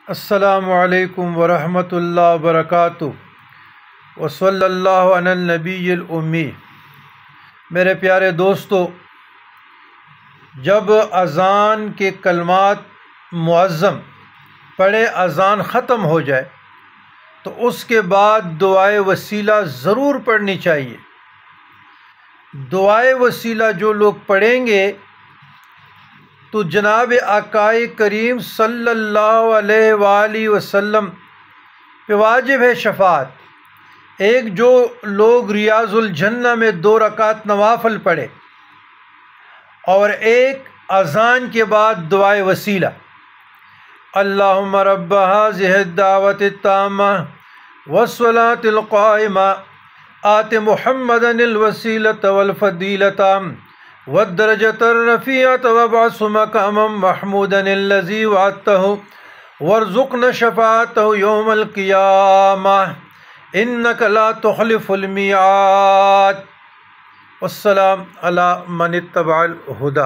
السلام علیکم ورحمۃ اللہ وبرکاتہ وصلی اللہ علی النبی الامی۔ میرے پیارے دوستو، جب اذان کے کلمات معظم پڑھے اذان ختم ہو جائے تو اس کے بعد دعائے وسیلہ ضرور پڑھنی چاہیے۔ دعائے وسیلہ جو لوگ پڑھیں گے تو جناب آقائے کریم صلی اللہ علیہ وآلہ وسلم پہ واجب ہے شفاعت۔ ایک جو لوگ ریاض الجنہ میں 2 رکعت نوافل پڑھے اور ایک اذان کے بعد دعائے وسیلہ، اللہم رب ہذہ الدعوۃ التامہ والصلاۃ القائمہ آت محمدا الوسیلۃ والفضیلۃ والدرجۃ الرفیعۃ وابعثہ مقاما محمودا الذی وعدتہ وارزقنا شفاعتہ یوم القیامہ انک لا تخلف المیعاد۔ والسلام علی من اتبع الہدی۔